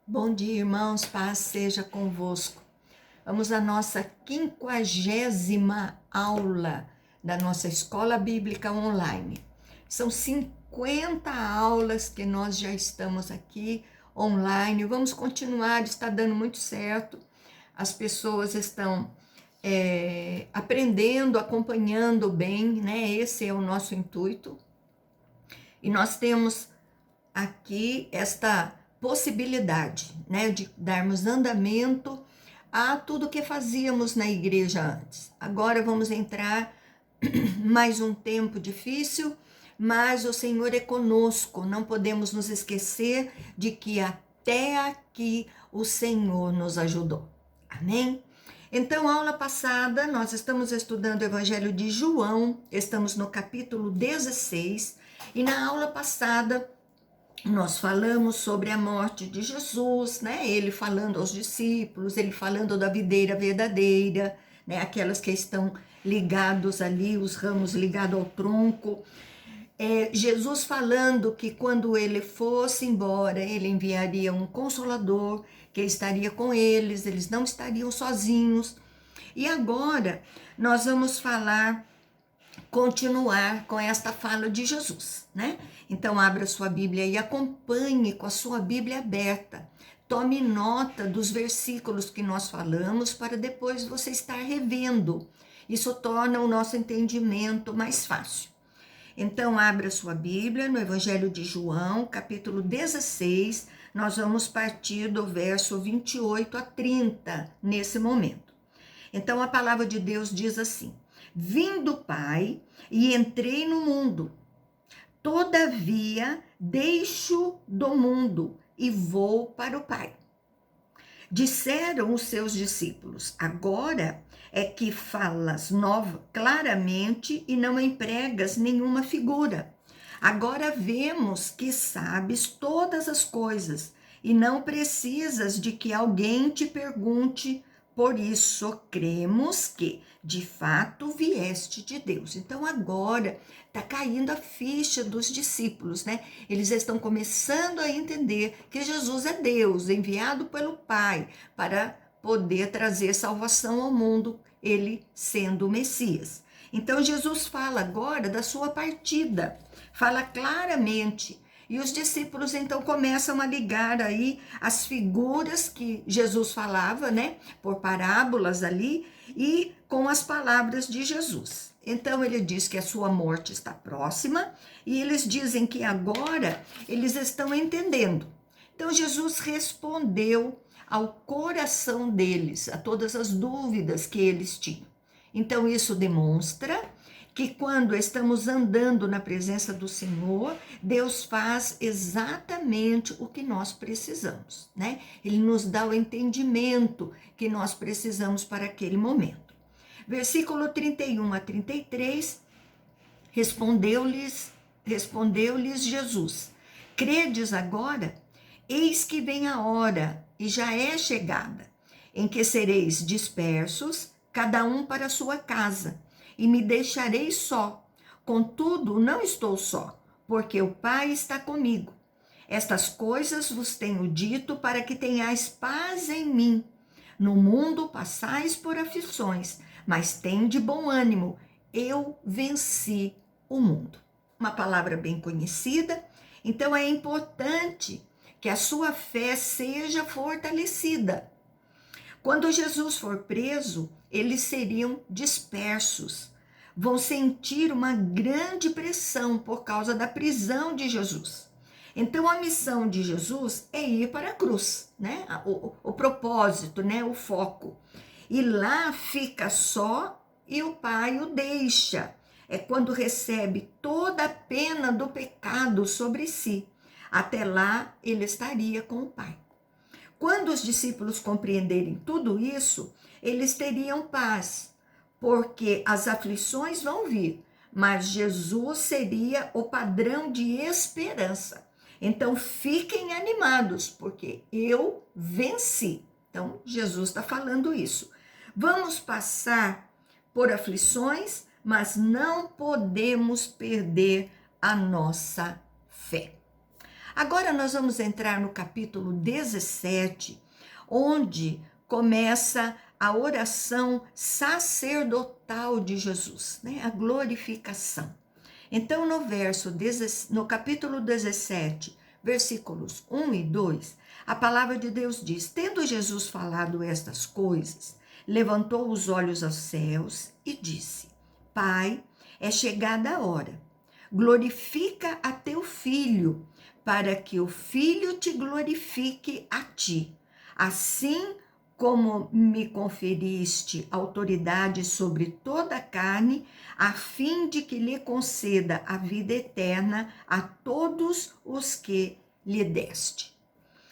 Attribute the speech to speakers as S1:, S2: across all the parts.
S1: Bom dia, irmãos, paz seja convosco. Vamos à nossa 50ª aula da nossa Escola Bíblica Online. São 50 aulas que nós já estamos aqui online. Vamos continuar, está dando muito certo. As pessoas estão aprendendo, acompanhando bem, né? Esse é o nosso intuito. E nós temos aqui esta possibilidade, né, de darmos andamento a tudo que fazíamos na igreja antes. Agora vamos entrar mais um tempo difícil, mas o Senhor é conosco. Não podemos nos esquecer de que até aqui o Senhor nos ajudou. Amém? Então, aula passada, nós estamos estudando o Evangelho de João, estamos no capítulo 16, e na aula passada nós falamos sobre a morte de Jesus, né? Ele falando aos discípulos, ele falando da videira verdadeira, né? Aquelas que estão ligados ali, os ramos ligados ao tronco. Jesus falando que quando ele fosse embora, ele enviaria um consolador que estaria com eles não estariam sozinhos. E agora nós vamos continuar com esta fala de Jesus, né? Então abra sua Bíblia e acompanhe com a sua Bíblia aberta. Tome nota dos versículos que nós falamos para depois você estar revendo. Isso torna o nosso entendimento mais fácil. Então abra sua Bíblia no Evangelho de João, capítulo 16. Nós vamos partir do verso 28 a 30 nesse momento. Então a palavra de Deus diz assim: Vim do Pai e entrei no mundo. Todavia, deixo do mundo e vou para o Pai. Disseram os seus discípulos: Agora é que falas claramente e não empregas nenhuma figura. Agora vemos que sabes todas as coisas e não precisas de que alguém te pergunte. Por isso, cremos que, de fato, vieste de Deus. Então, agora está caindo a ficha dos discípulos, né? Eles estão começando a entender que Jesus é Deus, enviado pelo Pai, para poder trazer salvação ao mundo, ele sendo o Messias. Então, Jesus fala agora da sua partida, fala claramente. E os discípulos então começam a ligar aí as figuras que Jesus falava, né, por parábolas ali, e com as palavras de Jesus. Então ele diz que a sua morte está próxima, e eles dizem que agora eles estão entendendo. Então Jesus respondeu ao coração deles, a todas as dúvidas que eles tinham. Então isso demonstra que quando estamos andando na presença do Senhor, Deus faz exatamente o que nós precisamos, né? Ele nos dá o entendimento que nós precisamos para aquele momento. Versículo 31 a 33, respondeu-lhes Jesus: Credes agora? Eis que vem a hora, e já é chegada, em que sereis dispersos, cada um para a sua casa, e me deixareis só. Contudo, não estou só, porque o Pai está comigo. Estas coisas vos tenho dito para que tenhais paz em mim. No mundo passais por aflições, mas tende bom ânimo. Eu venci o mundo. Uma palavra bem conhecida. Então é importante que a sua fé seja fortalecida. Quando Jesus for preso, eles seriam dispersos. Vão sentir uma grande pressão por causa da prisão de Jesus. Então, a missão de Jesus é ir para a cruz, né? O propósito, né? O foco. E lá fica só e o Pai o deixa. É quando recebe toda a pena do pecado sobre si. Até lá, ele estaria com o Pai. Quando os discípulos compreenderem tudo isso, eles teriam paz, porque as aflições vão vir, mas Jesus seria o padrão de esperança. Então fiquem animados, porque eu venci. Então Jesus está falando isso. Vamos passar por aflições, mas não podemos perder a nossa fé. Agora nós vamos entrar no capítulo 17, onde começa a oração sacerdotal de Jesus, né? A glorificação. Então, no capítulo 17, versículos 1 e 2, a palavra de Deus diz: Tendo Jesus falado estas coisas, levantou os olhos aos céus e disse: Pai, é chegada a hora. Glorifica a teu Filho, para que o Filho te glorifique a ti. Assim como me conferiste autoridade sobre toda a carne, a fim de que lhe conceda a vida eterna a todos os que lhe deste.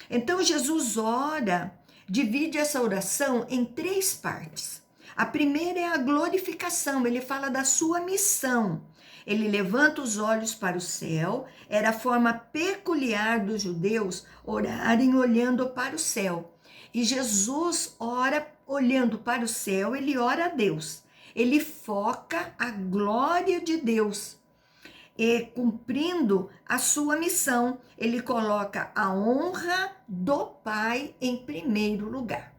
S1: Então Jesus ora, divide essa oração em 3 partes. A primeira é a glorificação, ele fala da sua missão. Ele levanta os olhos para o céu, era a forma peculiar dos judeus orarem olhando para o céu. E Jesus ora olhando para o céu, ele ora a Deus. Ele foca a glória de Deus. E cumprindo a sua missão, ele coloca a honra do Pai em primeiro lugar.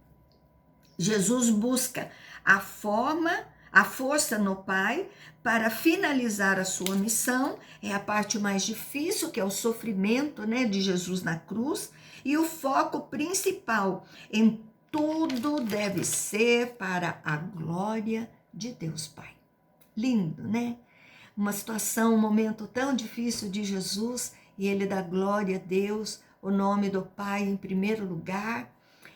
S1: Jesus busca a força no Pai para finalizar a sua missão. É a parte mais difícil, que é o sofrimento, né, de Jesus na cruz. E o foco principal em tudo deve ser para a glória de Deus Pai. Lindo, né? Uma situação, um momento tão difícil de Jesus, e ele dá glória a Deus, o nome do Pai em primeiro lugar.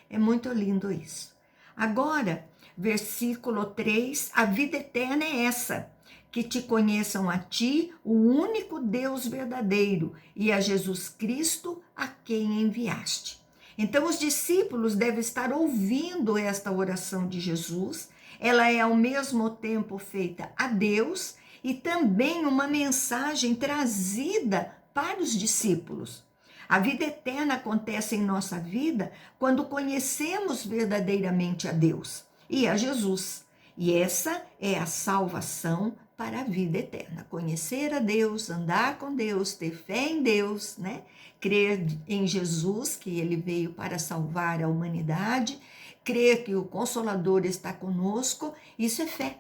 S1: É muito lindo isso. Agora, versículo 3, a vida eterna é essa, que te conheçam a ti, o único Deus verdadeiro, e a Jesus Cristo, a quem enviaste. Então, os discípulos devem estar ouvindo esta oração de Jesus. Ela é ao mesmo tempo feita a Deus e também uma mensagem trazida para os discípulos. A vida eterna acontece em nossa vida quando conhecemos verdadeiramente a Deus e a Jesus. E essa é a salvação para a vida eterna. Conhecer a Deus, andar com Deus, ter fé em Deus, né? Crer em Jesus, que ele veio para salvar a humanidade, crer que o Consolador está conosco, isso é fé,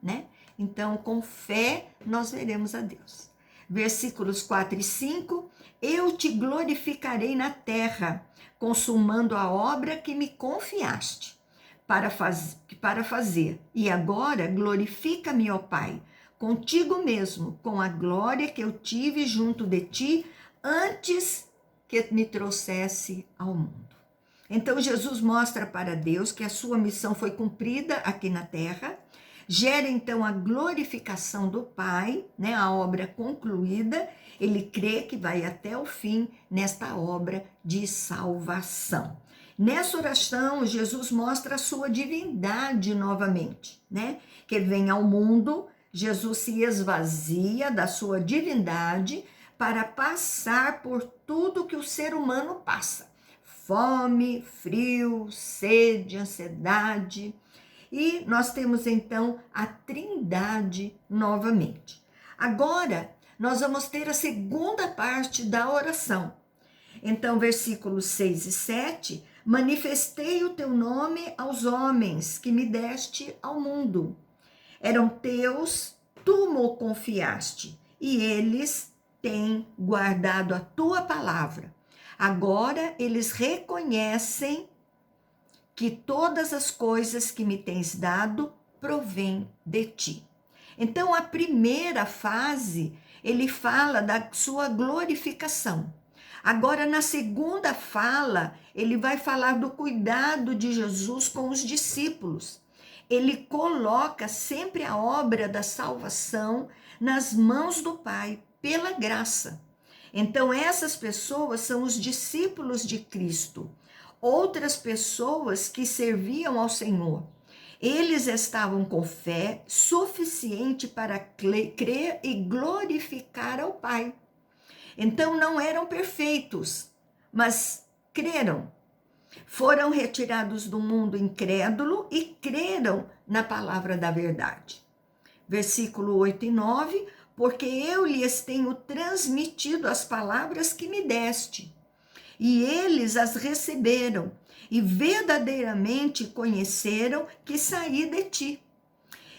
S1: né? Então, com fé, nós veremos a Deus. Versículos 4 e 5, eu te glorificarei na terra, consumando a obra que me confiaste para fazer. E agora glorifica-me, ó Pai, contigo mesmo, com a glória que eu tive junto de ti, antes que me trouxesse ao mundo. Então, Jesus mostra para Deus que a sua missão foi cumprida aqui na terra, gera então a glorificação do Pai, né, a obra concluída, ele crê que vai até o fim nesta obra de salvação. Nessa oração, Jesus mostra a sua divindade novamente, né? Que vem ao mundo, Jesus se esvazia da sua divindade para passar por tudo que o ser humano passa. Fome, frio, sede, ansiedade. E nós temos então a Trindade novamente. Agora, nós vamos ter a segunda parte da oração. Então, versículos 6 e 7, manifestei o teu nome aos homens que me deste ao mundo. Eram teus, tu me confiaste, e eles têm guardado a tua palavra. Agora eles reconhecem que todas as coisas que me tens dado provêm de ti. Então, a primeira fase, ele fala da sua glorificação. Agora, na segunda fala, ele vai falar do cuidado de Jesus com os discípulos. Ele coloca sempre a obra da salvação nas mãos do Pai, pela graça. Então, essas pessoas são os discípulos de Cristo. Outras pessoas que serviam ao Senhor. Eles estavam com fé suficiente para crer e glorificar ao Pai. Então não eram perfeitos, mas creram. Foram retirados do mundo incrédulo e creram na palavra da verdade. Versículo 8 e 9, porque eu lhes tenho transmitido as palavras que me deste, e eles as receberam, e verdadeiramente conheceram que saí de ti,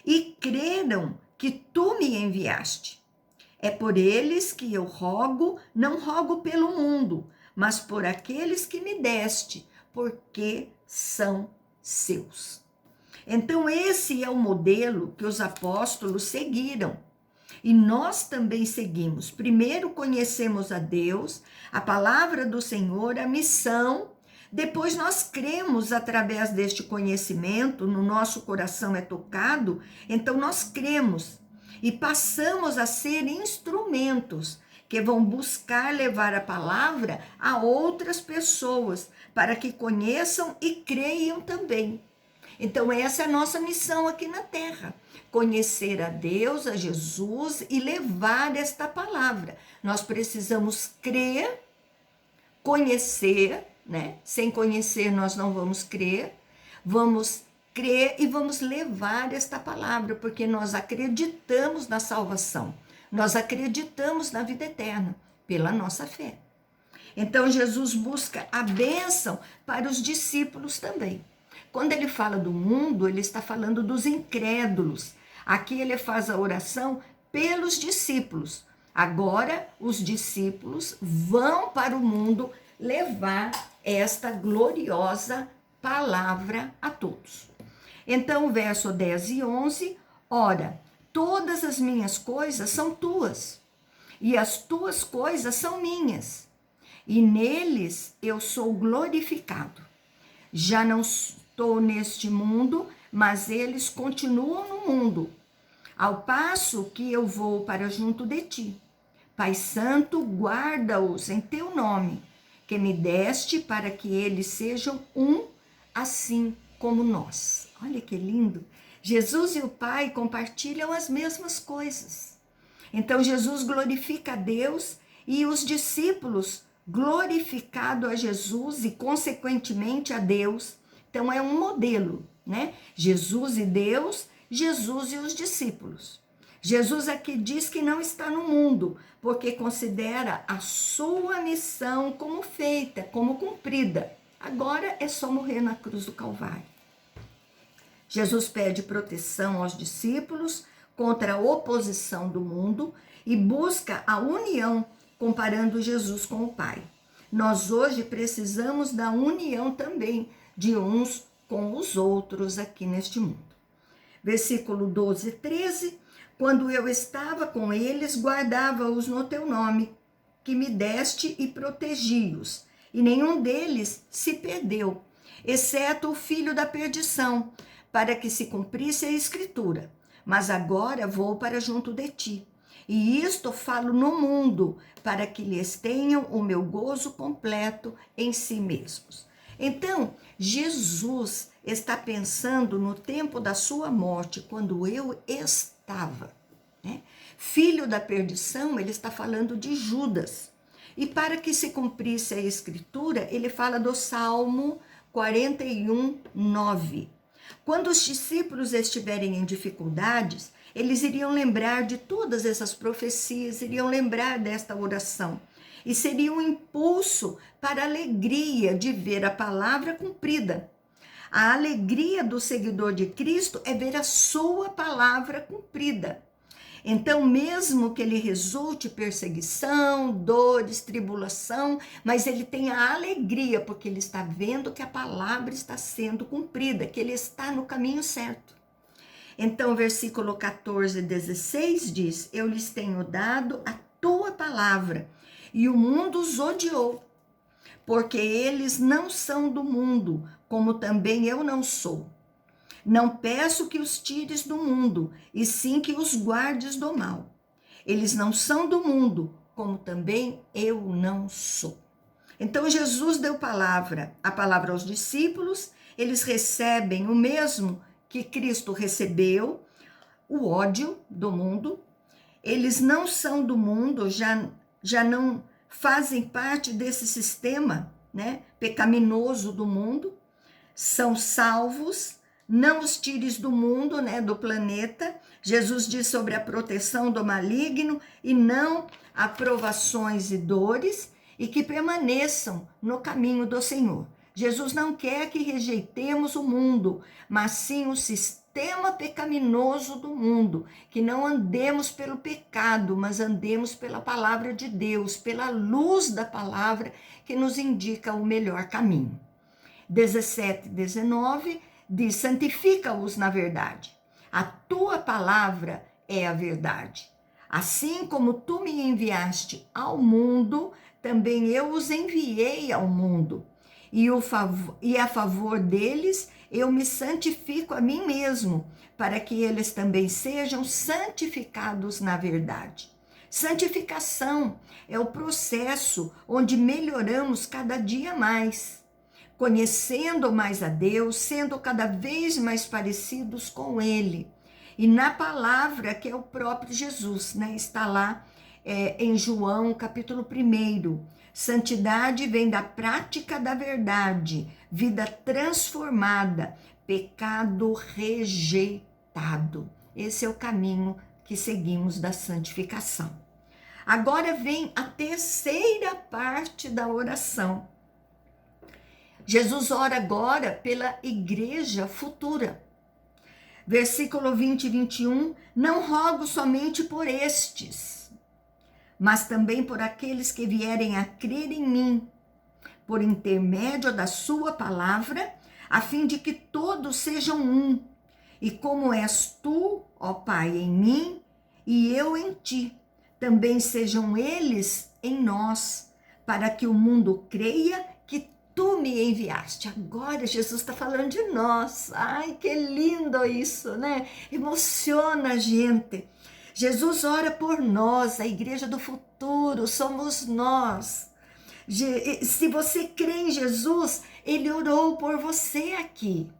S1: e creram que tu me enviaste. É por eles que eu rogo, não rogo pelo mundo, mas por aqueles que me deste, porque são seus. Então, esse é o modelo que os apóstolos seguiram. E nós também seguimos. Primeiro conhecemos a Deus, a palavra do Senhor, a missão. Depois nós cremos através deste conhecimento, no nosso coração é tocado, então nós cremos e passamos a ser instrumentos que vão buscar levar a palavra a outras pessoas, para que conheçam e creiam também. Então essa é a nossa missão aqui na Terra, conhecer a Deus, a Jesus e levar esta palavra. Nós precisamos crer, conhecer, né? Sem conhecer nós não vamos crer. Vamos crer e vamos levar esta palavra, porque nós acreditamos na salvação. Nós acreditamos na vida eterna pela nossa fé. Então Jesus busca a bênção para os discípulos também. Quando ele fala do mundo, ele está falando dos incrédulos. Aqui ele faz a oração pelos discípulos. Agora os discípulos vão para o mundo levar esta gloriosa palavra a todos. Então, verso 10 e 11, ora, todas as minhas coisas são tuas, e as tuas coisas são minhas, e neles eu sou glorificado. Já não estou neste mundo, mas eles continuam no mundo, ao passo que eu vou para junto de ti. Pai Santo, guarda-os em teu nome, que me deste para que eles sejam um, assim como nós. Olha que lindo! Jesus e o Pai compartilham as mesmas coisas. Então Jesus glorifica a Deus e os discípulos glorificado a Jesus e consequentemente a Deus. Então é um modelo, né? Jesus e Deus, Jesus e os discípulos. Jesus aqui diz que não está no mundo, porque considera a sua missão como feita, como cumprida. Agora é só morrer na cruz do Calvário. Jesus pede proteção aos discípulos contra a oposição do mundo e busca a união, comparando Jesus com o Pai. Nós hoje precisamos da união também de uns com os outros aqui neste mundo. Versículo 12 e 13, quando eu estava com eles, guardava-os no teu nome, que me deste e protegi-os, e nenhum deles se perdeu, exceto o filho da perdição, para que se cumprisse a escritura. Mas agora vou para junto de ti. E isto falo no mundo, para que lhes tenham o meu gozo completo em si mesmos. Então, Jesus está pensando no tempo da sua morte, quando eu estava, né? Filho da perdição, ele está falando de Judas. E para que se cumprisse a escritura, ele fala do Salmo 41, 9. Quando os discípulos estiverem em dificuldades, eles iriam lembrar de todas essas profecias, iriam lembrar desta oração. E seria um impulso para a alegria de ver a palavra cumprida. A alegria do seguidor de Cristo é ver a sua palavra cumprida. Então, mesmo que ele resulte perseguição, dores, tribulação, mas ele tem a alegria, porque ele está vendo que a palavra está sendo cumprida, que ele está no caminho certo. Então, versículo 14 e 16 diz, eu lhes tenho dado a tua palavra, e o mundo os odiou, porque eles não são do mundo, como também eu não sou. Não peço que os tires do mundo, e sim que os guardes do mal. Eles não são do mundo, como também eu não sou. Então Jesus deu a palavra aos discípulos, eles recebem o mesmo que Cristo recebeu, o ódio do mundo. Eles não são do mundo, já não fazem parte desse sistema, né, pecaminoso do mundo, são salvos, não os tires do mundo, né, do planeta. Jesus diz sobre a proteção do maligno e não aprovações e dores, e que permaneçam no caminho do Senhor. Jesus não quer que rejeitemos o mundo, mas sim o sistema pecaminoso do mundo, que não andemos pelo pecado, mas andemos pela palavra de Deus, pela luz da palavra que nos indica o melhor caminho. 17, 19 diz: santifica-os na verdade. A tua palavra é a verdade. Assim como tu me enviaste ao mundo, também eu os enviei ao mundo. E a favor deles, eu me santifico a mim mesmo, para que eles também sejam santificados na verdade. Santificação é o processo onde melhoramos cada dia mais, conhecendo mais a Deus, sendo cada vez mais parecidos com Ele. E na palavra, que é o próprio Jesus, né? Está lá em João, capítulo 1. Santidade vem da prática da verdade, vida transformada, pecado rejeitado. Esse é o caminho que seguimos da santificação. Agora vem a terceira parte da oração. Jesus ora agora pela igreja futura. Versículo 20 e 21, não rogo somente por estes, mas também por aqueles que vierem a crer em mim, por intermédio da sua palavra, a fim de que todos sejam um, e como és tu, ó Pai, em mim, e eu em ti, também sejam eles em nós, para que o mundo creia que tu me enviaste. Agora Jesus está falando de nós. Ai, que lindo isso, né? Emociona a gente. Jesus ora por nós, a igreja do futuro, somos nós. Se você crê em Jesus, ele orou por você aqui.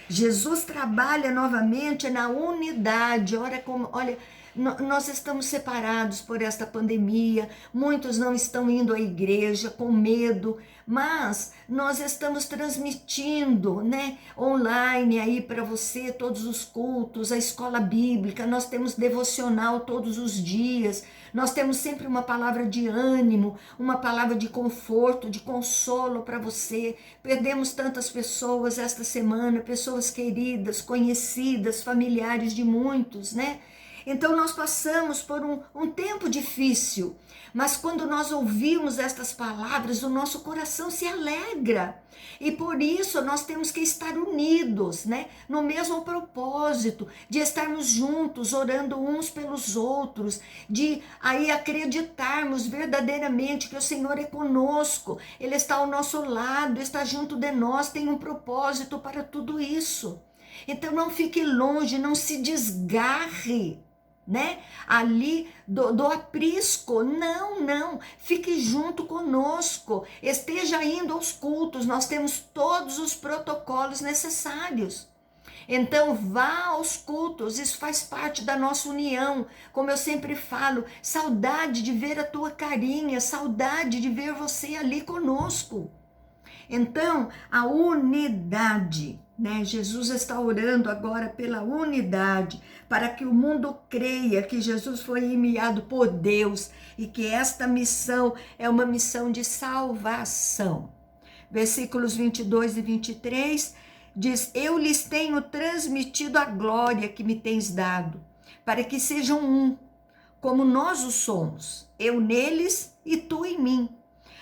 S1: Jesus trabalha novamente na unidade. Olha, nós estamos separados por esta pandemia, muitos não estão indo à igreja com medo, mas nós estamos transmitindo, né, online aí para você todos os cultos, a escola bíblica, nós temos devocional todos os dias, nós temos sempre uma palavra de ânimo, uma palavra de conforto, de consolo para você. Perdemos tantas pessoas esta semana, pessoas queridas, conhecidas, familiares de muitos, né? Então nós passamos por um tempo difícil, mas quando nós ouvimos estas palavras, o nosso coração se alegra. E por isso nós temos que estar unidos, né? No mesmo propósito, de estarmos juntos, orando uns pelos outros, de aí acreditarmos verdadeiramente que o Senhor é conosco, Ele está ao nosso lado, está junto de nós, tem um propósito para tudo isso. Então não fique longe, não se desgarre, né? Ali do aprisco, não, fique junto conosco, esteja indo aos cultos, nós temos todos os protocolos necessários. Então vá aos cultos, isso faz parte da nossa união, como eu sempre falo, saudade de ver a tua carinha, saudade de ver você ali conosco. Então, a unidade, né? Jesus está orando agora pela unidade, para que o mundo creia que Jesus foi enviado por Deus e que esta missão é uma missão de salvação. Versículos 22 e 23 diz: eu lhes tenho transmitido a glória que me tens dado, para que sejam um, como nós o somos, eu neles e tu em mim,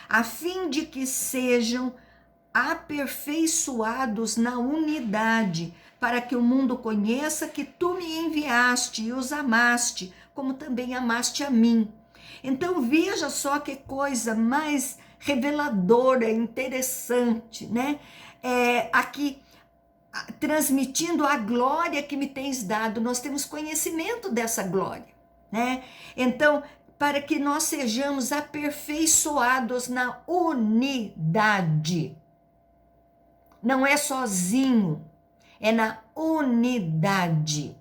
S1: a fim de que sejam aperfeiçoados na unidade, para que o mundo conheça que tu me enviaste e os amaste, como também amaste a mim. Então veja só que coisa mais reveladora, interessante, né? Aqui, transmitindo a glória que me tens dado, nós temos conhecimento dessa glória, né? Então, para que nós sejamos aperfeiçoados na unidade. Não é sozinho, é na unidade.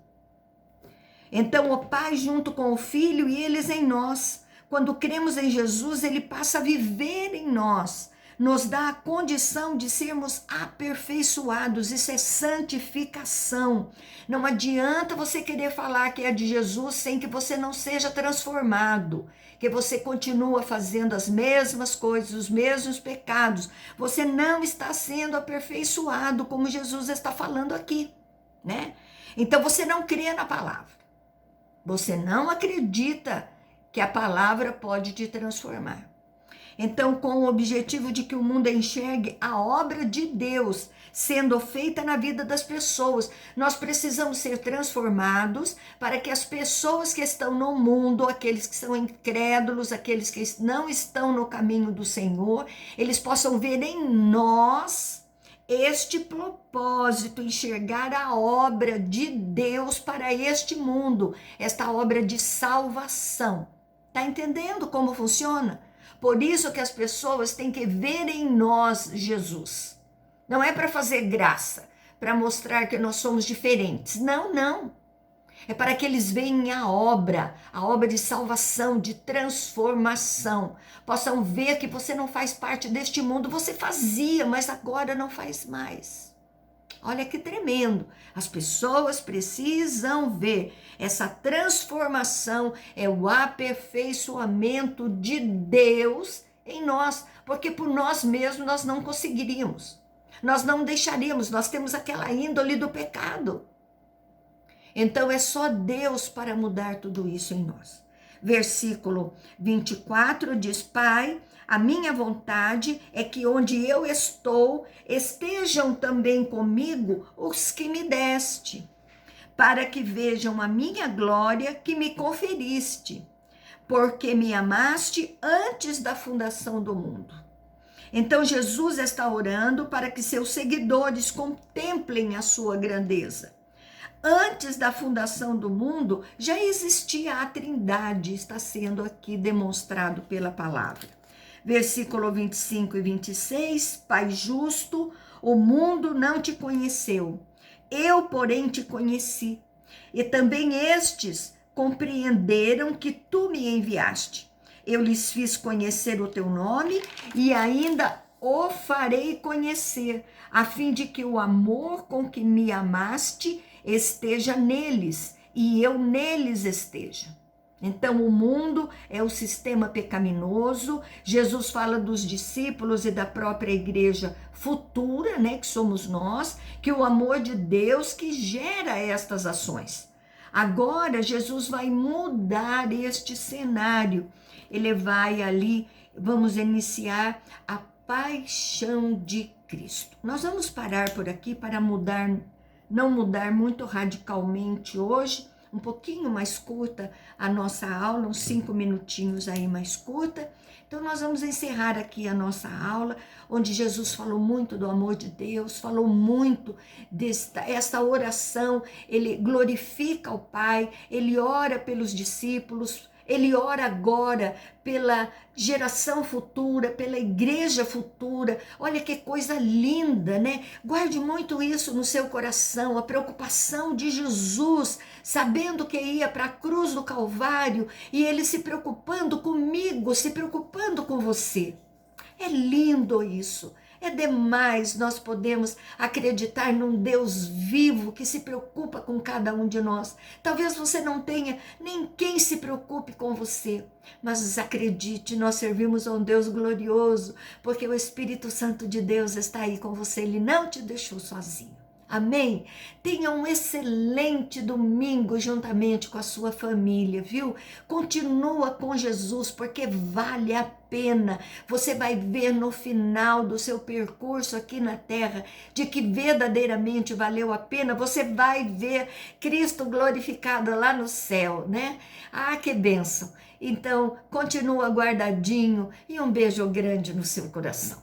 S1: Então, o Pai junto com o Filho e eles em nós. Quando cremos em Jesus, ele passa a viver em nós, nos dá a condição de sermos aperfeiçoados. Isso é santificação. Não adianta você querer falar que é de Jesus sem que você não seja transformado, que você continua fazendo as mesmas coisas, os mesmos pecados. Você não está sendo aperfeiçoado, como Jesus está falando aqui, né? Então você não crê na palavra. Você não acredita que a palavra pode te transformar. Então, com o objetivo de que o mundo enxergue a obra de Deus sendo feita na vida das pessoas, nós precisamos ser transformados para que as pessoas que estão no mundo, aqueles que são incrédulos, aqueles que não estão no caminho do Senhor, eles possam ver em nós este propósito, enxergar a obra de Deus para este mundo, esta obra de salvação. Tá entendendo como funciona? Por isso que as pessoas têm que ver em nós Jesus. Não é para fazer graça, para mostrar que nós somos diferentes. Não, não. É para que eles vejam a obra de salvação, de transformação. Possam ver que você não faz parte deste mundo. Você fazia, mas agora não faz mais. Olha que tremendo. As pessoas precisam ver essa transformação, é o aperfeiçoamento de Deus em nós, porque por nós mesmos nós não conseguiríamos. Nós não deixaríamos, nós temos aquela índole do pecado. Então é só Deus para mudar tudo isso em nós. Versículo 24 diz: Pai, a minha vontade é que onde eu estou, estejam também comigo os que me deste, para que vejam a minha glória que me conferiste, porque me amaste antes da fundação do mundo. Então Jesus está orando para que seus seguidores contemplem a sua grandeza. Antes da fundação do mundo, já existia a Trindade, está sendo aqui demonstrado pela palavra. Versículo 25 e 26, Pai justo, o mundo não te conheceu, eu, porém, te conheci, e também estes compreenderam que tu me enviaste. Eu lhes fiz conhecer o teu nome e ainda o farei conhecer, a fim de que o amor com que me amaste esteja neles e eu neles esteja. Então, o mundo é o sistema pecaminoso. Jesus fala dos discípulos e da própria igreja futura, né, que somos nós, que o amor de Deus que gera estas ações. Agora, Jesus vai mudar este cenário. Ele vai ali, vamos iniciar a paixão de Cristo. Nós vamos parar por aqui para não mudar muito radicalmente hoje, um pouquinho mais curta a nossa aula, uns 5 minutinhos aí mais curta. Então nós vamos encerrar aqui a nossa aula, onde Jesus falou muito do amor de Deus, falou muito desta oração, ele glorifica o Pai, ele ora pelos discípulos, ele ora agora pela geração futura, pela igreja futura. Olha que coisa linda, né? Guarde muito isso no seu coração, a preocupação de Jesus, sabendo que ia para a cruz do Calvário e ele se preocupando comigo, se preocupando com você. É lindo isso. É demais nós podemos acreditar num Deus vivo que se preocupa com cada um de nós. Talvez você não tenha nem quem se preocupe com você, mas acredite, nós servimos a um Deus glorioso, porque o Espírito Santo de Deus está aí com você, ele não te deixou sozinho. Amém? Tenha um excelente domingo juntamente com a sua família, viu? Continua com Jesus, porque vale a pena. Você vai ver no final do seu percurso aqui na terra, de que verdadeiramente valeu a pena. Você vai ver Cristo glorificado lá no céu, né? Ah, que bênção! Então, continua guardadinho e um beijo grande no seu coração.